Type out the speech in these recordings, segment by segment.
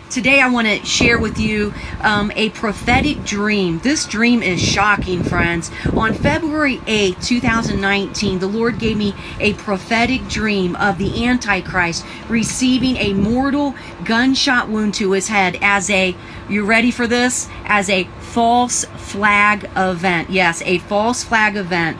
Today I want to share with you a prophetic dream. This dream is shocking, friends. On February 8, 2019, the Lord gave me a prophetic dream of the Antichrist receiving a mortal gunshot wound to his head as a, you ready for this? As a false flag event. Yes, a false flag event.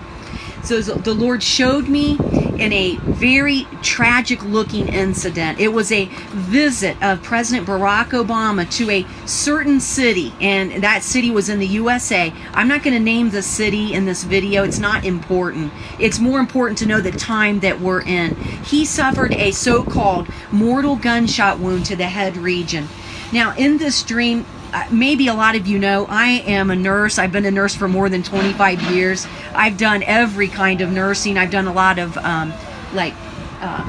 So the Lord showed me in a very tragic looking incident. It was a visit of President Barack Obama to a certain city, and that city was in the USA. I'm not going to name the city in this video. It's not important. It's more important to know the time that we're in. He suffered a so-called mortal gunshot wound to the head region. Now, in this dream, maybe a lot of you know, I am a nurse. I've been a nurse for more than 25 years. I've done every kind of nursing. I've done a lot of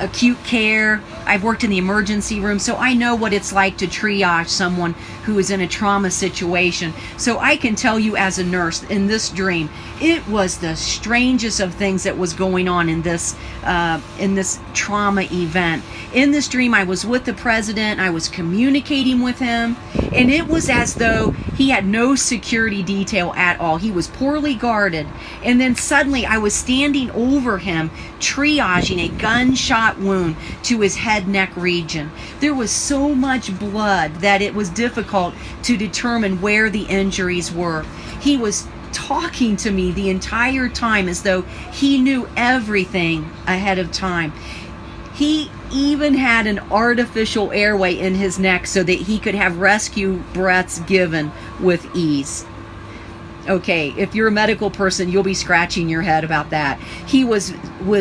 acute care. I've worked in the emergency room, so I know what it's like to triage someone who is in a trauma situation. So I can tell you as a nurse, in this dream, it was the strangest of things that was going on in this trauma event. In this dream, I was with the president. I was communicating with him, and it was as though he had no security detail at all. He was poorly guarded, and then suddenly I was standing over him, triaging a gunshot wound to his head neck region. There was so much blood that it was difficult to determine where the injuries were. He was talking to me the entire time as though he knew everything ahead of time. He even had an artificial airway in his neck so that he could have rescue breaths given with ease. Okay, if you're a medical person, you'll be scratching your head about that. He was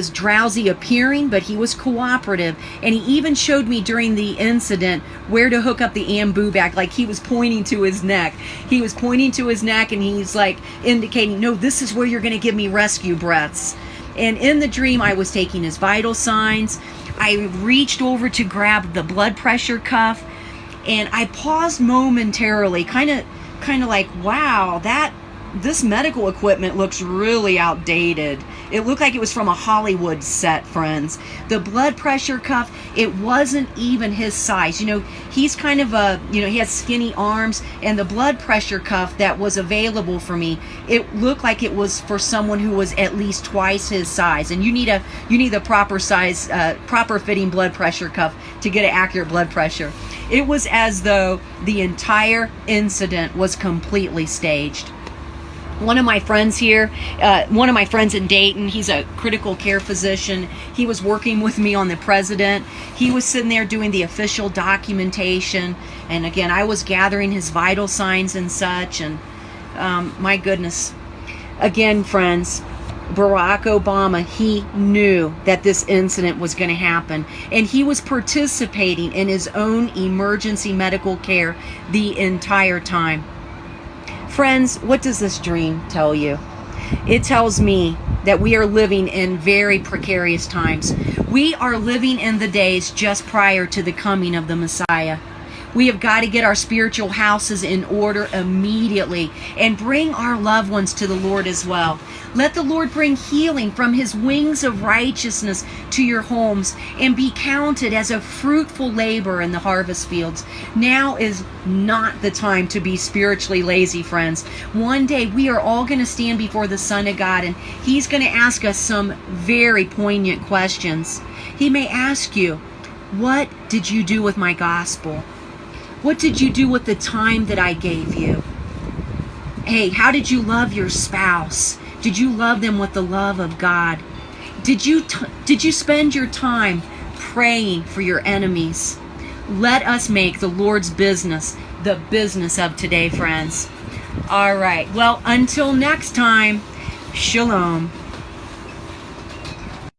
drowsy appearing, but he was cooperative. And he even showed me during the incident where to hook up the ambu bag. Like, he was pointing to his neck. He was pointing to his neck, and he's like indicating, no, this is where you're going to give me rescue breaths. And in the dream, I was taking his vital signs. I reached over to grab the blood pressure cuff, and I paused momentarily, kind of like, wow, this medical equipment looks really outdated. It looked like it was from a Hollywood set, friends. The blood pressure cuff, it wasn't even his size. You know, he's kind of he has skinny arms, and the blood pressure cuff that was available for me, it looked like it was for someone who was at least twice his size. And you need a proper size, proper fitting blood pressure cuff to get an accurate blood pressure. It was as though the entire incident was completely staged. One of my friends here, one of my friends in Dayton, he's a critical care physician. He was working with me on the president. He was sitting there doing the official documentation. And again, I was gathering his vital signs and such. And my goodness. Again, friends, Barack Obama, he knew that this incident was going to happen. And he was participating in his own emergency medical care the entire time. Friends, what does this dream tell you? It tells me that we are living in very precarious times. We are living in the days just prior to the coming of the Messiah. We have got to get our spiritual houses in order immediately and bring our loved ones to the Lord as well. Let the Lord bring healing from his wings of righteousness to your homes and be counted as a fruitful labor in the harvest fields. Now is not the time to be spiritually lazy, friends. One day we are all going to stand before the Son of God, and he's going to ask us some very poignant questions. He may ask you, what did you do with my gospel? What did you do with the time that I gave you? Hey, how did you love your spouse? Did you love them with the love of God? Did you spend your time praying for your enemies? Let us make the Lord's business the business of today, friends. All right. Well, until next time, shalom.